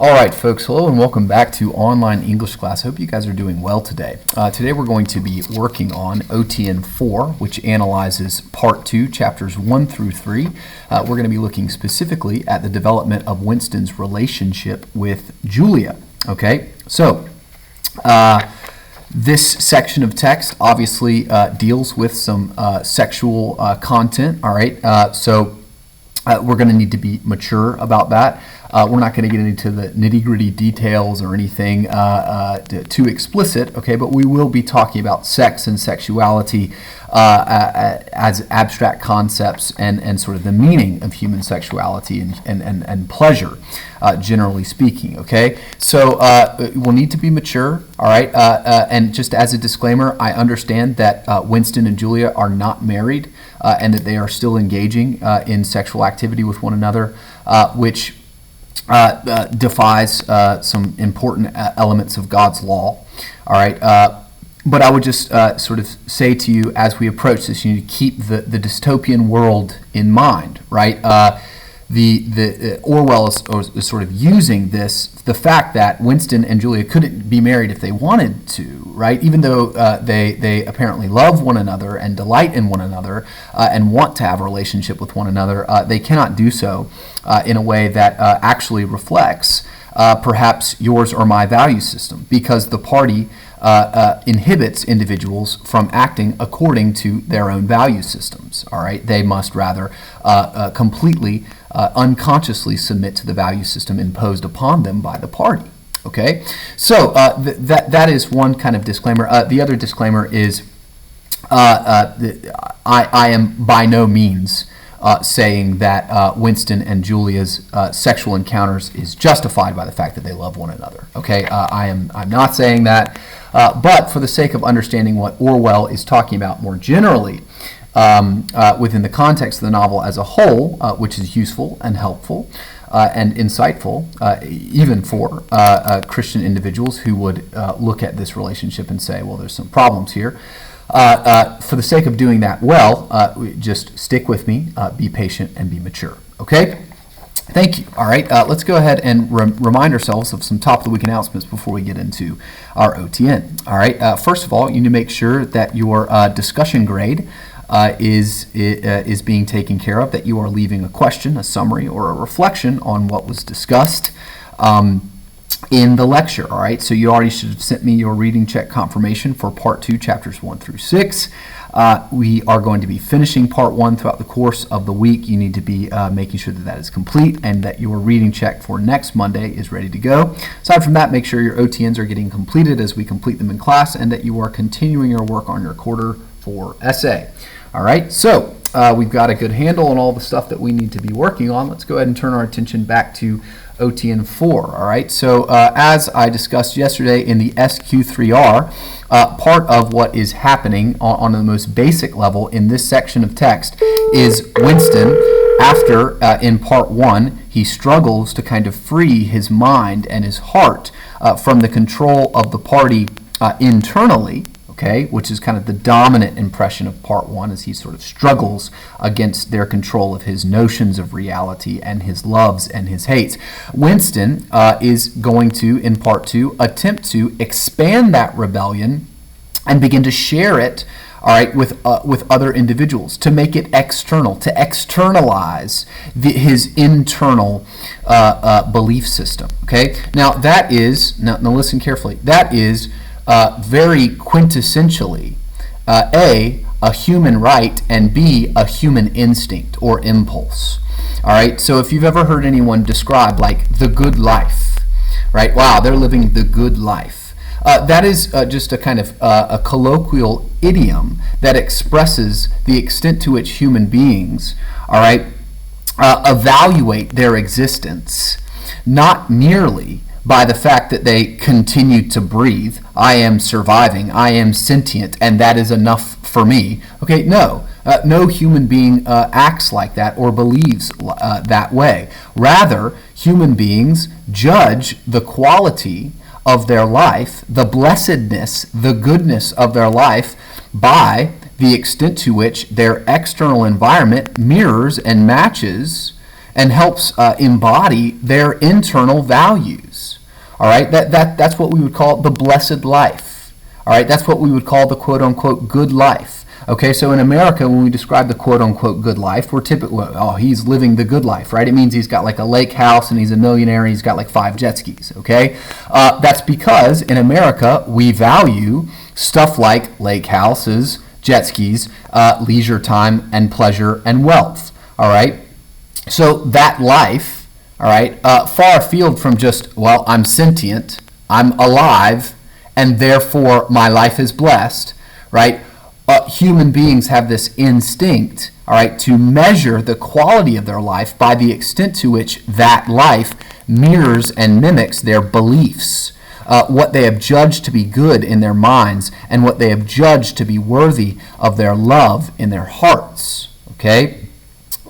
All right, folks, hello and welcome back to online English class. I hope you guys are doing well today. Today we're going to be working on OTN 4, which analyzes Part 2, Chapters 1 through 3. We're going to be looking specifically at the development of Winston's relationship with Julia. Okay, so this section of text obviously deals with some sexual content, all right? We're going to need to be mature about that. We're not going to get into the nitty-gritty details or anything too explicit, okay? But we will be talking about sex and sexuality as abstract concepts and sort of the meaning of human sexuality and pleasure, generally speaking, okay? So we'll need to be mature, all right? And just as a disclaimer, I understand that Winston and Julia are not married and that they are still engaging in sexual activity with one another, which defies some important elements of God's law. All right, but I would just sort of say to you as we approach this, you need to keep the dystopian world in mind, right? The Orwell is sort of using the fact that Winston and Julia couldn't be married if they wanted to, right? Even though they apparently love one another and delight in one another and want to have a relationship with one another, they cannot do so in a way that actually reflects perhaps yours or my value system, because the party inhibits individuals from acting according to their own value systems. All right, they must rather completely unconsciously submit to the value system imposed upon them by the party. Okay, so that is one kind of disclaimer. The other disclaimer is I am by no means saying that Winston and Julia's sexual encounters is justified by the fact that they love one another. Okay, I'm not saying that, but for the sake of understanding what Orwell is talking about more generally within the context of the novel as a whole, which is useful and helpful and insightful, even for Christian individuals who would look at this relationship and say, well, there's some problems here. For the sake of doing that well, just stick with me, be patient, and be mature. Okay? Thank you. All right, let's go ahead and remind ourselves of some top-of-the-week announcements before we get into our OTN. All right, first of all, you need to make sure that your discussion grade is being taken care of, that you are leaving a question, a summary, or a reflection on what was discussed in the lecture. All right, so you already should have sent me your reading check confirmation for Part 2, Chapters 1 through 6. We are going to be finishing Part 1 throughout the course of the week. You need to be making sure that that is complete and that your reading check for next Monday is ready to go. Aside from that, make sure your OTNs are getting completed as we complete them in class and that you are continuing your work on your Quarter 4 essay. All right, so we've got a good handle on all the stuff that we need to be working on. Let's go ahead and turn our attention back to OTN 4, all right? So as I discussed yesterday in the SQ3R, part of what is happening on the most basic level in this section of text is Winston, after in Part 1, he struggles to kind of free his mind and his heart from the control of the party internally, okay, which is kind of the dominant impression of Part 1 as he sort of struggles against their control of his notions of reality and his loves and his hates. Winston is going to, in Part 2, attempt to expand that rebellion and begin to share it, all right, with other individuals, to make it external, to externalize his internal belief system, okay? Now, that is, now listen carefully, that is very quintessentially a human right, and B, a human instinct or impulse. All right, so if you've ever heard anyone describe like the good life, right? Wow, they're living the good life. That is just a kind of a colloquial idiom that expresses the extent to which human beings, all right, evaluate their existence, not merely by the fact that they continue to breathe. I am surviving, I am sentient, and that is enough for me. Okay, no. No human being acts like that or believes that way. Rather, human beings judge the quality of their life, the blessedness, the goodness of their life by the extent to which their external environment mirrors and matches and helps embody their internal values. All right, that's what we would call the blessed life. All right, that's what we would call the quote-unquote good life. Okay, so in America, when we describe the quote-unquote good life, we're typically, oh, he's living the good life, right? It means he's got like a lake house and he's a millionaire and he's got like 5 jet skis, okay? That's because in America, we value stuff like lake houses, jet skis, leisure time, and pleasure and wealth, all right? So that life, all right, far afield from just, well, I'm sentient, I'm alive, and therefore my life is blessed, right? Human beings have this instinct, all right, to measure the quality of their life by the extent to which that life mirrors and mimics their beliefs, what they have judged to be good in their minds, and what they have judged to be worthy of their love in their hearts, okay?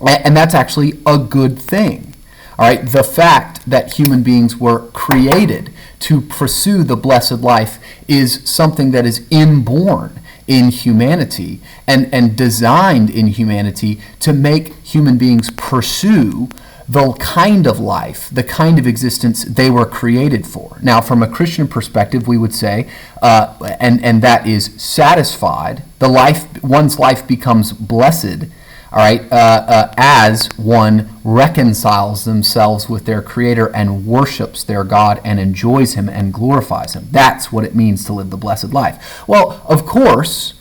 And that's actually a good thing, all right? The fact that human beings were created to pursue the blessed life is something that is inborn in humanity and designed in humanity to make human beings pursue the kind of life, the kind of existence they were created for. Now, from a Christian perspective, we would say, and that is satisfied, one's life becomes blessed, all right, as one reconciles themselves with their Creator and worships their God and enjoys Him and glorifies Him. That's what it means to live the blessed life. Well, of course,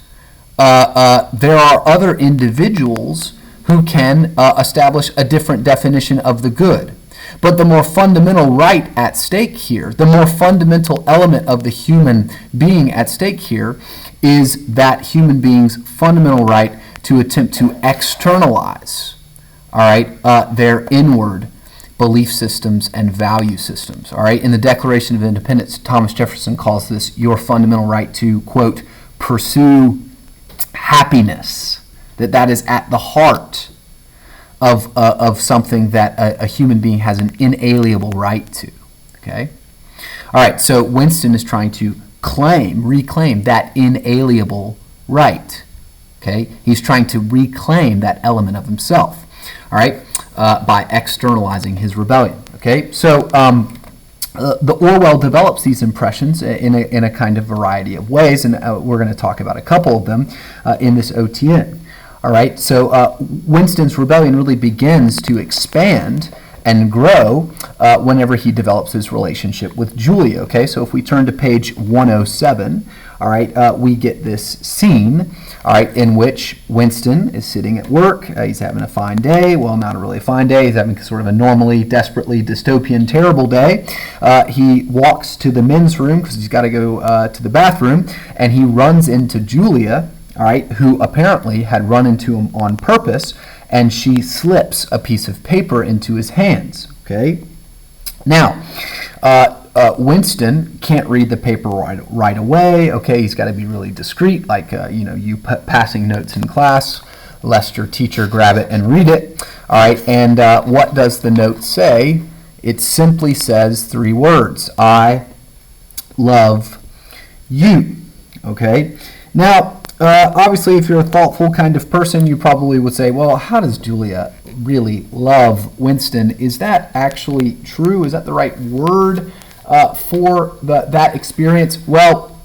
there are other individuals who can establish a different definition of the good. But the more fundamental right at stake here, the more fundamental element of the human being at stake here is that human being's fundamental right to attempt to externalize, all right, their inward belief systems and value systems. All right, in the Declaration of Independence, Thomas Jefferson calls this your fundamental right to, quote, pursue happiness. That is at the heart of something that a human being has an inalienable right to. Okay, all right. So Winston is trying to reclaim that inalienable right. Okay, he's trying to reclaim that element of himself, all right, by externalizing his rebellion. Okay, so the Orwell develops these impressions in a kind of variety of ways, and we're going to talk about a couple of them in this OTN. All right, so Winston's rebellion really begins to expand and grow whenever he develops his relationship with Julia. Okay, so if we turn to page 107, all right, we get this scene, all right, in which Winston is sitting at work. He's having a fine day. Well, not a really fine day. He's having sort of a normally, desperately dystopian, terrible day. He walks to the men's room because he's got to go to the bathroom, and he runs into Julia, all right, who apparently had run into him on purpose, and she slips a piece of paper into his hands. Okay. Now, Winston can't read the paper right away. Okay, he's got to be really discreet, like you passing notes in class, lest your teacher grab it and read it. All right, and what does the note say? It simply says 3 words: I love you. Okay. Now, obviously, if you're a thoughtful kind of person, you probably would say, well, how does Julia really love Winston? Is that actually true? Is that the right word for that experience? Well,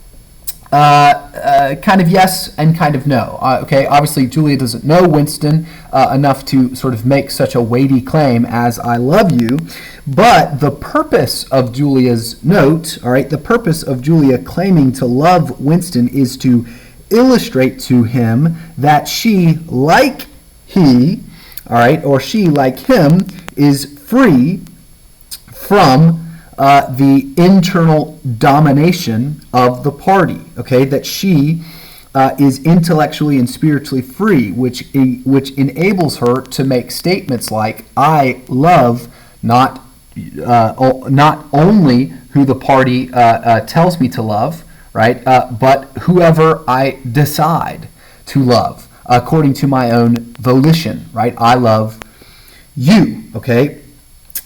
kind of yes and kind of no. Okay, obviously, Julia doesn't know Winston enough to sort of make such a weighty claim as I love you, but the purpose of Julia's note, all right, the purpose of Julia claiming to love Winston is to illustrate to him that she, like he, all right, or she, like him, is free from the internal domination of the party, okay, that she is intellectually and spiritually free, which enables her to make statements like, I love not only who the party tells me to love, right, but whoever I decide to love according to my own volition, right? I love you, okay?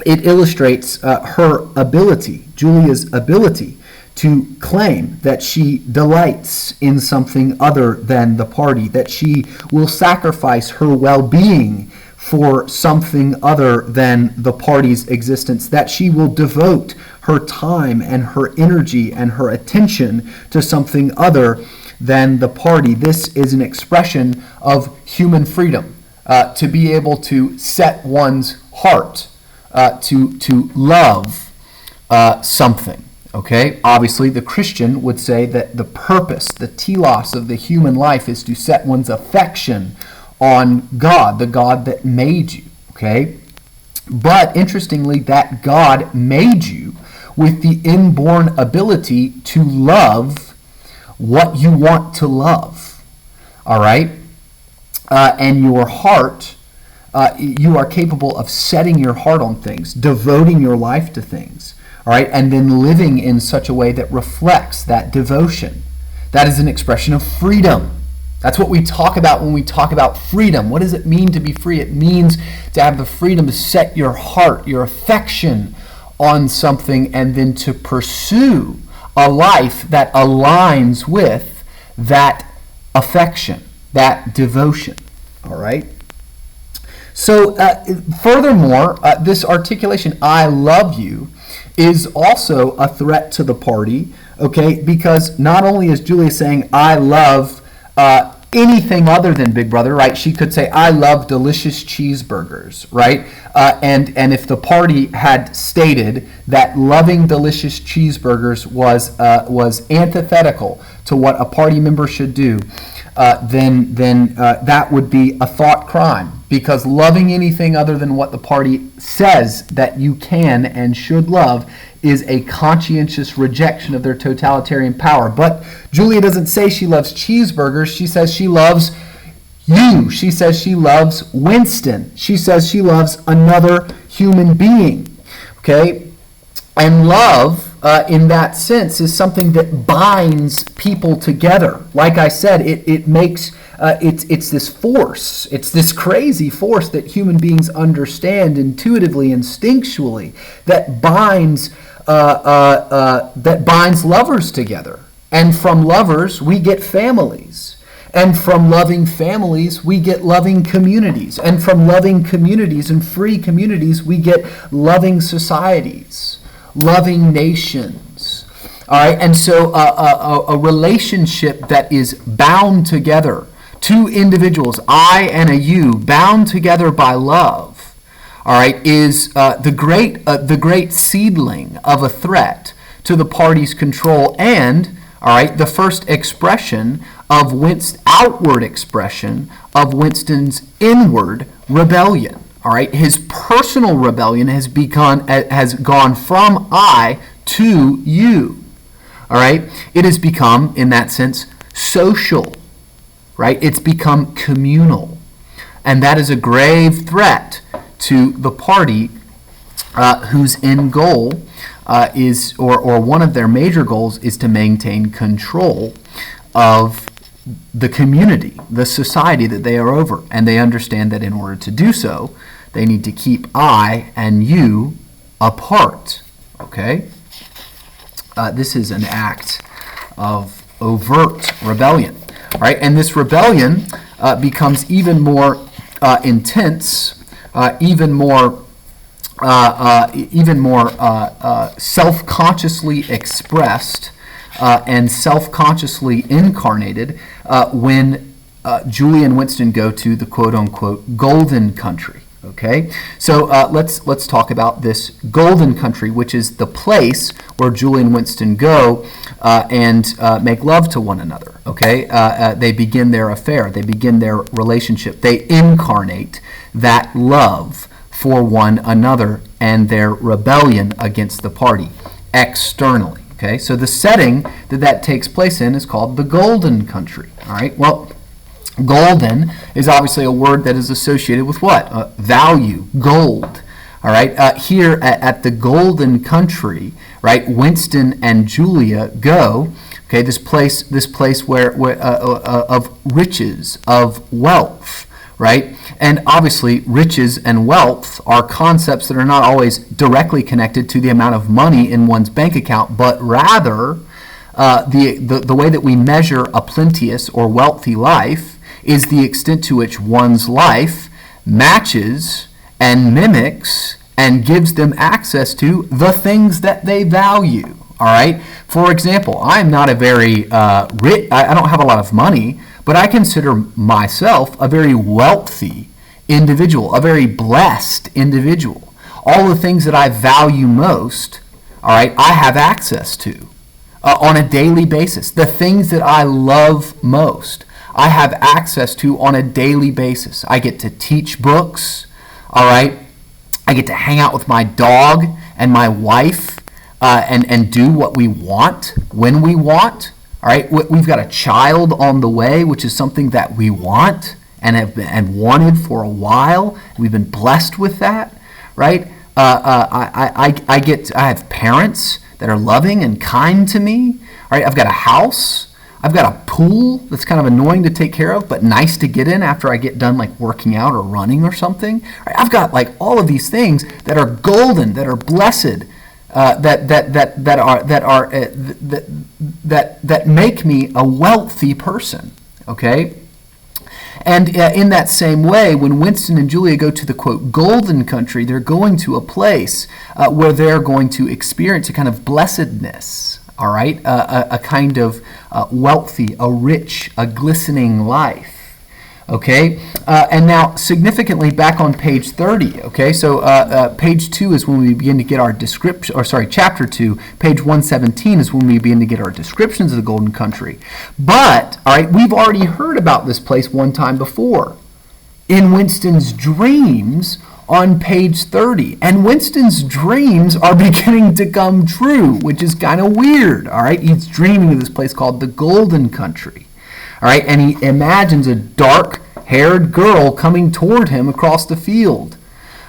It illustrates her ability, Julia's ability, to claim that she delights in something other than the party, that she will sacrifice her well-being for something other than the party's existence, that she will devote her time and her energy and her attention to something other than the party. This is an expression of human freedom, to be able to set one's heart to love something. Okay, obviously the Christian would say that the purpose, the telos of the human life is to set one's affection on God, the God that made you. Okay, but interestingly, that God made you with the inborn ability to love what you want to love. All right, and your heart, you are capable of setting your heart on things, devoting your life to things. All right, and then living in such a way that reflects that devotion. That is an expression of freedom. That's what we talk about when we talk about freedom. What does it mean to be free? It means to have the freedom to set your heart, your affection on something, and then to pursue a life that aligns with that affection, that devotion. All right? So, furthermore, this articulation, I love you, is also a threat to the party, okay? Because not only is Julia saying, I love anything other than Big Brother, right? She could say, I love delicious cheeseburgers, right? And if the party had stated that loving delicious cheeseburgers was antithetical to what a party member should do, then that would be a thought crime. Because loving anything other than what the party says that you can and should love is a conscientious rejection of their totalitarian power. But Julia doesn't say she loves cheeseburgers. She says she loves you. She says she loves Winston. She says she loves another human being. Okay? And love, in that sense, is something that binds people together. Like I said, it makes... It's this force, it's this crazy force that human beings understand intuitively, instinctually, that binds lovers together. And from lovers, we get families. And from loving families, we get loving communities. And from loving communities and free communities, we get loving societies, loving nations. All right, and so a relationship that is bound together, two individuals, I and a you, bound together by love, all right, is the great seedling of a threat to the party's control, and all right, the first expression of outward expression of Winston's inward rebellion. All right, his personal rebellion has gone from I to you. All right, it has become, in that sense, social. Right? It's become communal. And that is a grave threat to the party whose end goal is, or one of their major goals is to maintain control of the community, the society that they are over. And they understand that in order to do so, they need to keep I and you apart. Okay? This is an act of overt rebellion. Right, and this rebellion becomes even more intense, even more self-consciously expressed and self-consciously incarnated when Julie and Winston go to the quote-unquote golden country. Okay, so let's talk about this golden country, which is the place where Julie and Winston go and make love to one another. Okay, they begin their affair, they begin their relationship, they incarnate that love for one another and their rebellion against the party externally. Okay, so the setting that takes place in is called the golden country. All right, well, golden is obviously a word that is associated with what? Value, gold. All right, here at the golden country, right, Winston and Julia go, okay, this place where of riches, of wealth, right? And obviously riches and wealth are concepts that are not always directly connected to the amount of money in one's bank account, but rather the way that we measure a plenteous or wealthy life is the extent to which one's life matches and mimics and gives them access to the things that they value. All right. For example, I'm not a very rich. I don't have a lot of money, but I consider myself a very wealthy individual, a very blessed individual. All the things that I value most, all right, I have access to on a daily basis. The things that I love most, I have access to on a daily basis. I get to teach books, all right. I get to hang out with my dog and my wife and do what we want when we want. All right, we've got a child on the way, which is something that we want and have been, and wanted for a while. We've been blessed with that, right? I have parents that are loving and kind to me. All right, I've got a house. I've got a pool that's kind of annoying to take care of, but nice to get in after I get done like working out or running or something. All right, I've got like all of these things that are golden, that are blessed, that make me a wealthy person. Okay. And in that same way, when Winston and Julia go to the, quote, golden country, they're going to a place where they're going to experience a kind of blessedness, all right? A kind of wealthy, a rich, a glistening life, okay? And now, significantly, back on page 30, okay? So page 2 is when we begin to get our description, or sorry, chapter 2, page 117 is when we begin to get our descriptions of the golden country. But, all right, we've already heard about this place one time before in Winston's dreams on page 30. And Winston's dreams are beginning to come true, which is kind of weird, all right? He's dreaming of this place called the golden country. All right, and he imagines a dark-haired girl coming toward him across the field.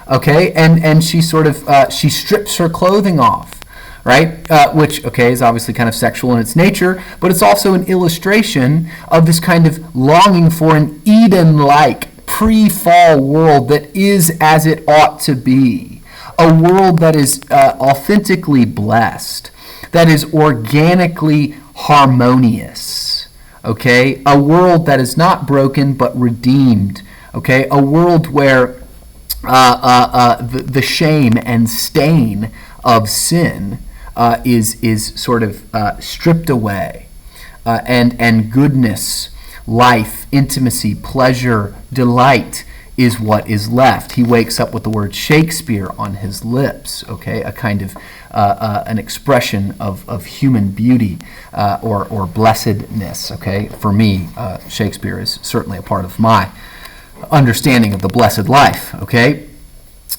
Okay, and she sort of she strips her clothing off, right? Which, okay, is obviously kind of sexual in its nature, but it's also an illustration of this kind of longing for an Eden-like pre-fall world that is as it ought to be, a world that is authentically blessed, that is organically harmonious. Okay, a world that is not broken but redeemed. Okay, a world where the shame and stain of sin is sort of stripped away, and goodness, life, intimacy, pleasure, delight is what is left. He wakes up with the word Shakespeare on his lips, okay, a kind of an expression of human beauty or blessedness, okay. For me, Shakespeare is certainly a part of my understanding of the blessed life, okay.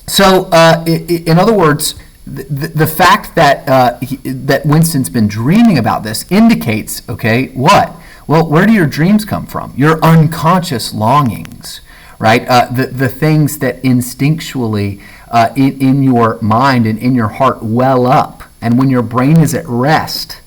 So, in other words, the fact that that Winston's been dreaming about this indicates, okay, what? Well, where do your dreams come from? Your unconscious longings. Right? The things that instinctually in your mind and in your heart well up. And when your brain is at rest,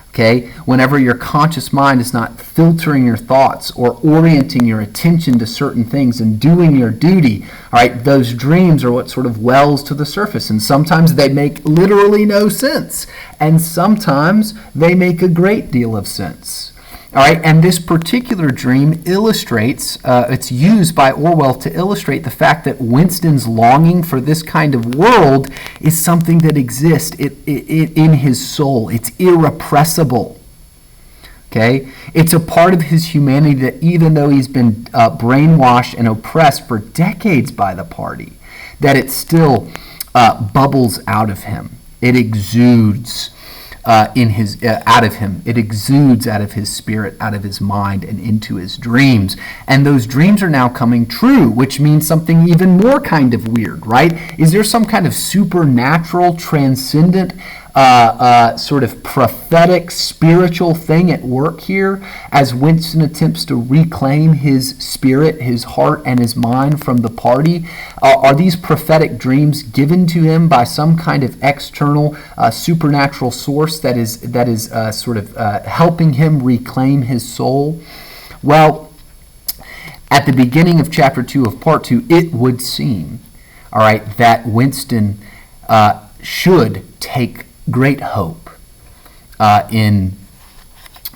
okay, whenever your conscious mind is not filtering your thoughts or orienting your attention to certain things and doing your duty, all right, those dreams are what sort of wells to the surface. And sometimes they make literally no sense. And sometimes they make a great deal of sense. All right, and this particular dream illustrates, it's used by Orwell to illustrate the fact that Winston's longing for this kind of world is something that exists in his soul. It's irrepressible. Okay? It's a part of his humanity that even though he's been brainwashed and oppressed for decades by the party, that it still bubbles out of him. It exudes out of him. It exudes out of his spirit, out of his mind, and into his dreams. And those dreams are now coming true, which means something even more kind of weird, right? Is there some kind of supernatural, transcendent, sort of prophetic, spiritual thing at work here as Winston attempts to reclaim his spirit, his heart, and his mind from the party? Are these prophetic dreams given to him by some kind of external supernatural source that is sort of helping him reclaim his soul? Well, at the beginning of chapter 2 of part 2, it would seem, all right, that Winston should take great hope in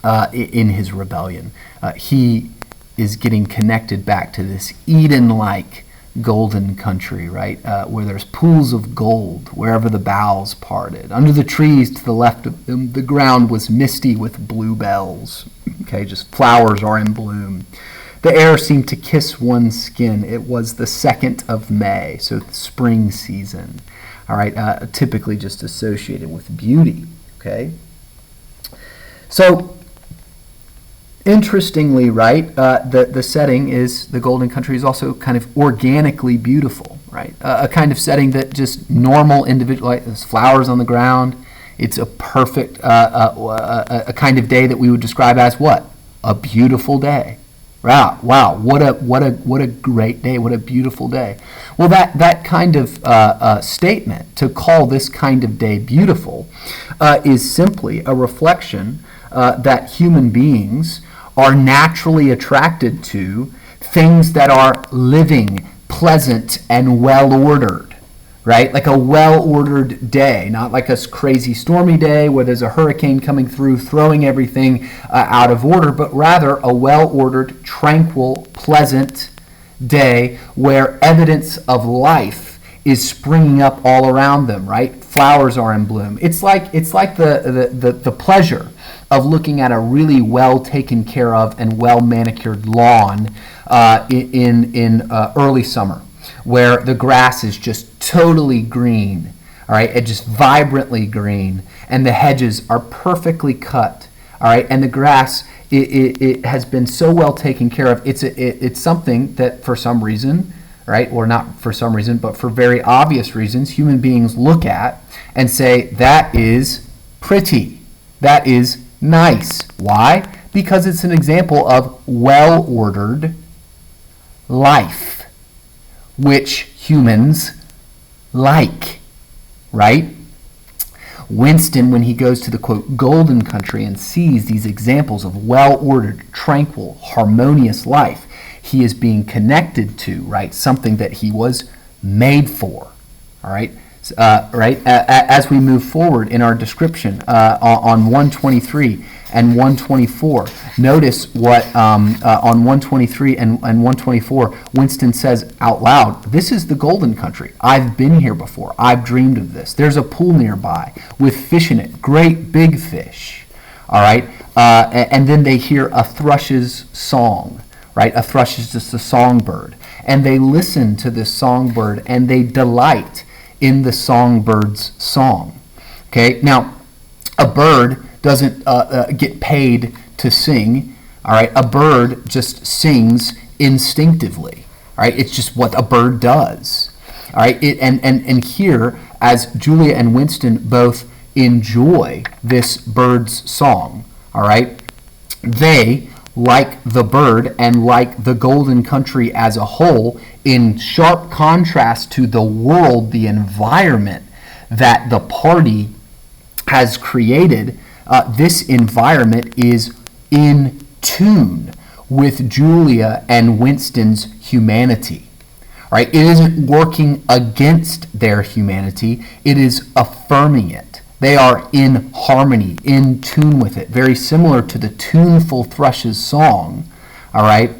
his rebellion. He is getting connected back to this Eden-like golden country, right? Where there's pools of gold wherever the boughs parted. Under the trees to the left of them, the ground was misty with bluebells. Okay, just flowers are in bloom. The air seemed to kiss one's skin. It was the 2nd of May, so the spring season. All right, typically just associated with beauty. Okay, so interestingly, right, the setting is the golden country is also kind of organically beautiful, right? A kind of setting that just normal individual, like there's flowers on the ground. It's a perfect, a kind of day that we would describe as what? A beautiful day. Wow! What a great day! What a beautiful day! Well, that kind of statement, to call this kind of day beautiful, is simply a reflection that human beings are naturally attracted to things that are living, pleasant, and well-ordered. Right? Like a well-ordered day, not like a crazy stormy day where there's a hurricane coming through throwing everything out of order, but rather a well-ordered, tranquil, pleasant day where evidence of life is springing up all around them, right? Flowers are in bloom. It's like the pleasure of looking at a really well taken care of and well manicured lawn in early summer, where the grass is just totally green, all right, and just vibrantly green, and the hedges are perfectly cut, all right, and the grass it has been so well taken care of. It's something that for some reason, right, or not for some reason, but for very obvious reasons, human beings look at and say, that is pretty, that is nice. Why? Because it's an example of well-ordered life, which humans like, right? Winston, when he goes to the, quote, golden country and sees these examples of well-ordered, tranquil, harmonious life, he is being connected to, right, something that he was made for, all right? As we move forward in our description on 123 and 124, notice what on 123 and 124, Winston says out loud, this is the golden country. I've been here before. I've dreamed of this. There's a pool nearby with fish in it, great big fish, all right? And then they hear a thrush's song, right? A thrush is just a songbird. And they listen to this songbird and they delight in the songbird's song. Okay, now a bird doesn't get paid to sing. All right, a bird just sings instinctively. All right, it's just what a bird does. All right, and here, as Julia and Winston both enjoy this bird's song, all right, they, like the bird and like the golden country as a whole, in sharp contrast to the world, the environment that the party has created, this environment is in tune with Julia and Winston's humanity. Right? It isn't working against their humanity, it is affirming it. They are in harmony, in tune with it, very similar to the tuneful thrush's song, all right?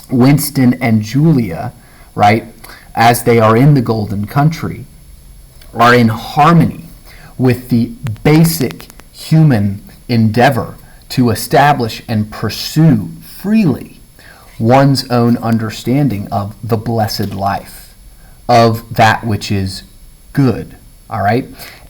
Winston and Julia, right, as they are in the golden country, are in harmony with the basic human endeavor to establish and pursue freely one's own understanding of the blessed life, of that which is good, all right?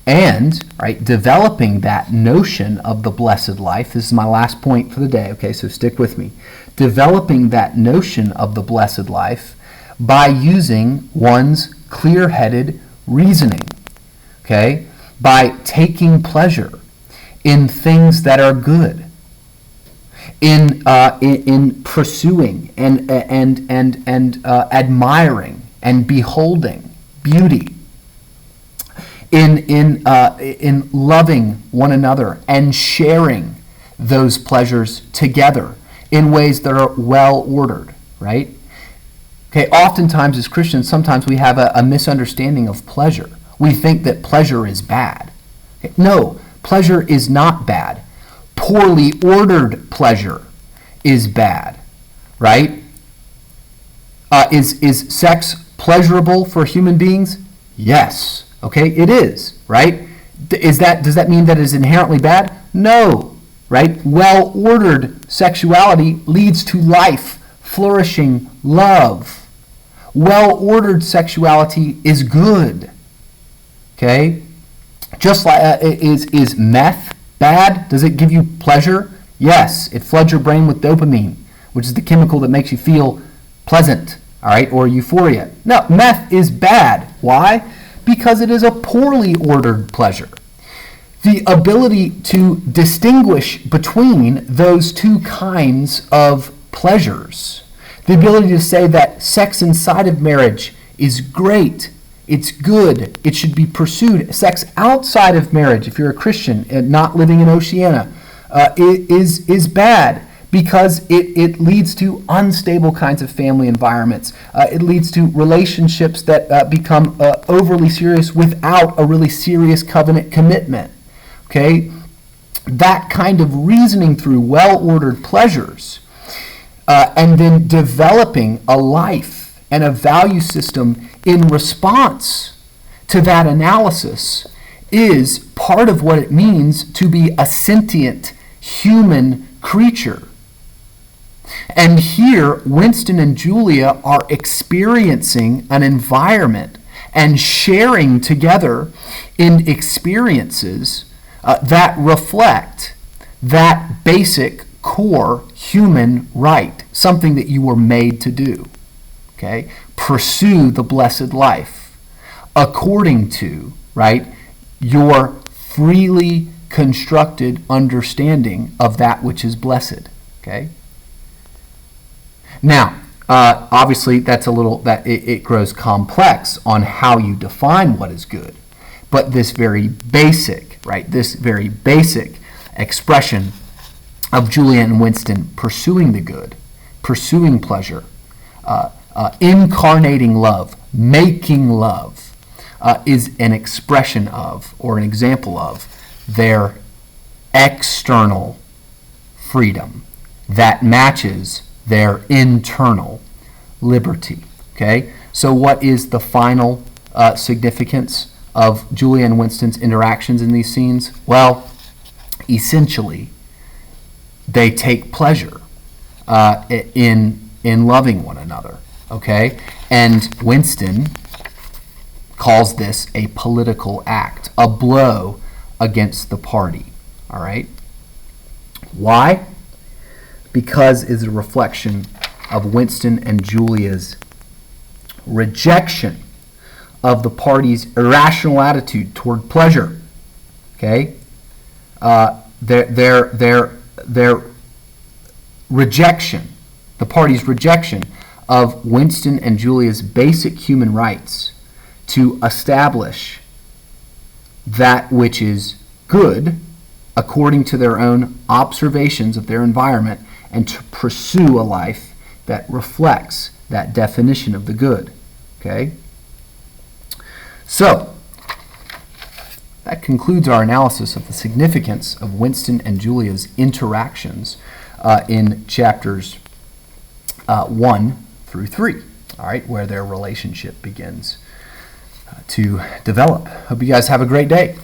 And, right, developing that notion of the blessed life, this is my last point for the day, okay, so stick with me. Developing that notion of the blessed life by using one's clear-headed reasoning, okay, by taking pleasure in things that are good, in pursuing and admiring and beholding beauty, in loving one another and sharing those pleasures together in ways that are well ordered, right? Okay, oftentimes as Christians, sometimes we have a misunderstanding of pleasure. We think that pleasure is bad. Okay, no, pleasure is not bad. Poorly ordered pleasure is bad, right? Is sex pleasurable for human beings? Yes. Okay, it is, right? Does that mean that it is inherently bad? No, right? Well-ordered sexuality leads to life, flourishing, love. Well-ordered sexuality is good. Okay? Just like is meth bad? Does it give you pleasure? Yes, it floods your brain with dopamine, which is the chemical that makes you feel pleasant, all right, or euphoria. No, meth is bad. Why? Because it is a poorly ordered pleasure. The ability to distinguish between those two kinds of pleasures, the ability to say that sex inside of marriage is great, it's good, it should be pursued. Sex outside of marriage, if you're a Christian and not living in Oceania, is bad because it leads to unstable kinds of family environments. It leads to relationships that become overly serious without a really serious covenant commitment. Okay? That kind of reasoning through well-ordered pleasures and then developing a life and a value system in response to that analysis is part of what it means to be a sentient human creature. And here, Winston and Julia are experiencing an environment and sharing together in experiences that reflect that basic core human right, something that you were made to do. Okay? Pursue the blessed life according to, right, your freely constructed understanding of that which is blessed. Okay? Now, obviously, that's a little that it grows complex on how you define what is good, but this very basic, right? This very basic expression of Julia and Winston pursuing the good, pursuing pleasure, incarnating love, making love, is an expression of or an example of their external freedom that matches their internal liberty. Okay? So what is the final significance of Julia and Winston's interactions in these scenes? Well, essentially, they take pleasure in loving one another. Okay? And Winston calls this a political act, a blow against the party. All right? Why? Because it's a reflection of Winston and Julia's rejection of the party's irrational attitude toward pleasure. Okay? Their rejection, the party's rejection of Winston and Julia's basic human rights to establish that which is good according to their own observations of their environment and to pursue a life that reflects that definition of the good. Okay? So, that concludes our analysis of the significance of Winston and Julia's interactions in chapters 1 through 3, all right, where their relationship begins to develop. Hope you guys have a great day.